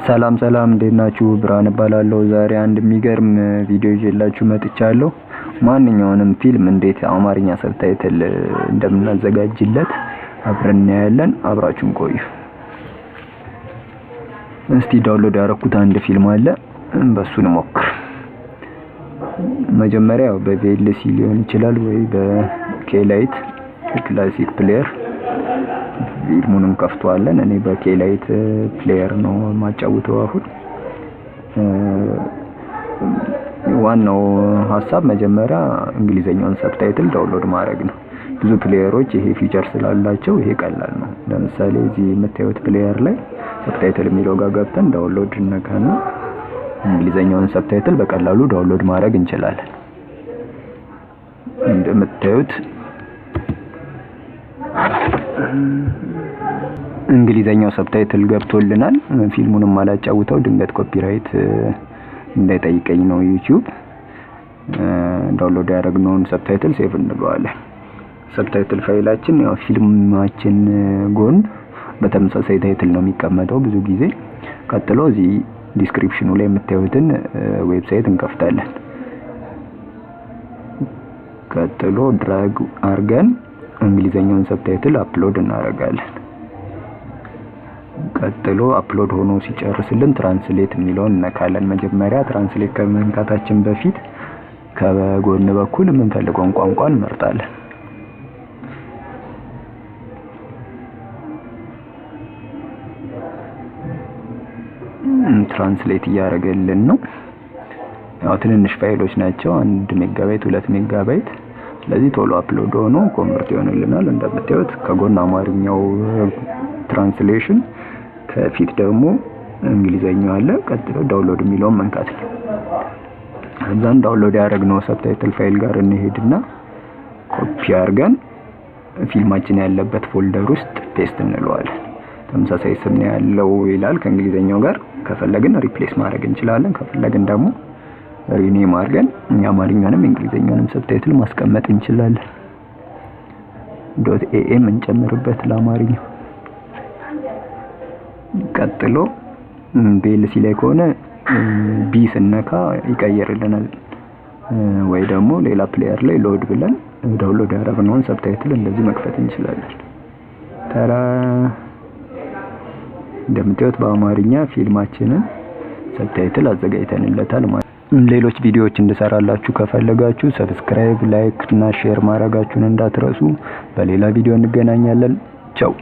ሰላም እንዴት ናችሁ? ብርሃን እባላለሁ። ዛሬ አንድ የሚገርም ቪዲዮ ይዤላችሁ መጥቻለሁ። ማንኛውንም ፊልም እንዴት አማርኛ ሰብታይትል እንደምናዘጋጅለት አብረን እናያለን። አብራችሁን ቆዩ። እስቲ ዳውንሎድ ያደረኩት አንድ ፊልም አለ፣ በሱ እንሞክር። መጀመሪያ በቪኤልሲ ሊሆን ይችላል ወይ በኬላይት ክላሲክ ፕሌየር ፊልሙን እንከፍተዋለን። እኔ በኬላይት ፕሌየር ነው ማጫውተው። አሁን ዋናው ሐሳብ መጀመሪያ እንግሊዘኛውን ሰብታይትል ዳውንሎድ ማድረግ ነው። ብዙ ፕሌየሮች ይሄ ፊቸር ስላላቸው ይሄ ቀላል ነው። ለምሳሌ እዚህ የምታዩት ፕሌየር ላይ ሰብታይትል የሚለው ጋር ገብተን ዳውንሎድ እንነካና እንግሊዘኛውን ሰብታይትል በቀላሉ ዳውንሎድ ማድረግ እንችላለን። እንደምታዩት እንግሊዘኛው ሰብታይትል ገብቶልናል። ፊልሙንም አላጫውተው ድንገት ኮፒራይት እንዳይጠይቀኝ ነው ዩቲዩብ። ዳውንሎድ ያደረግነውን ሰብታይትል ሴቭ እንለዋለን። ሰብታይትል ፋይላችን ያው ፊልማችን ጎን በተመሳሳይ ታይትል ነው የሚቀመጠው ብዙ ጊዜ። ቀጥሎ እዚህ ዲስክሪፕሽኑ ላይ የምታዩትን ዌብሳይት እንከፍታለን። ቀጥሎ ድራግ አርገን እንግሊዘኛውን ሰብታይትል አፕሎድ እናደርጋለን። ቀጥሎ አፕሎድ ሆኖ ሲጨርስልን ትራንስሌት የሚለውን እነካለን። መጀመሪያ ትራንስሌት ከመንካታችን በፊት ከጎን በኩል የምንፈልገውን ቋንቋ እንመርጣለን። ትራንስሌት እያደረገልን ነው። ያው ትንንሽ ፋይሎች ናቸው፣ 1 ሜጋባይት 2 ሜጋባይት። ስለዚህ ቶሎ አፕሎድ ሆኖ ኮንቨርት ይሆንልናል። እንደምታዩት ከጎን አማርኛው ትራንስሌሽን፣ ከፊት ደግሞ እንግሊዘኛው አለ። ቀጥሎ ዳውንሎድ የሚለውን መንካት ነው። እዛን ዳውንሎድ ያደረግነው ሰብታይትል ፋይል ጋር እንሄድና ኮፒ አድርገን ፊልማችን ያለበት ፎልደር ውስጥ ፔስት እንለዋለን። ተመሳሳይ ስም ነው ያለው ይላል ከእንግሊዘኛው ጋር። ከፈለግን ሪፕሌስ ማድረግ እንችላለን። ከፈለግን ደግሞ ሪኔም አድርገን የአማርኛውንም እንግሊዘኛውንም ሰብታይትል ማስቀመጥ እንችላለን። .am እንጨምርበት ለአማርኛው። ቀጥሎ ቪኤልሲ ላይ ከሆነ ቢ ስነካ ይቀየርልናል። ወይ ደግሞ ሌላ ፕሌየር ላይ ሎድ ብለን ዳውንሎድ ያደረግነውን ሰብታይትል እንደዚህ መክፈት እንችላለን። ተራ እንደምታዩት በአማርኛ ፊልማችንን ሰብታይትል አዘጋጅተንለታል ማለት ነው። ሌሎች ቪዲዮዎች እንድሰራላችሁ ከፈለጋችሁ ሰብስክራይብ፣ ላይክ እና ሼር ማድረጋችሁን እንዳትረሱ። በሌላ ቪዲዮ እንገናኛለን። ቻው።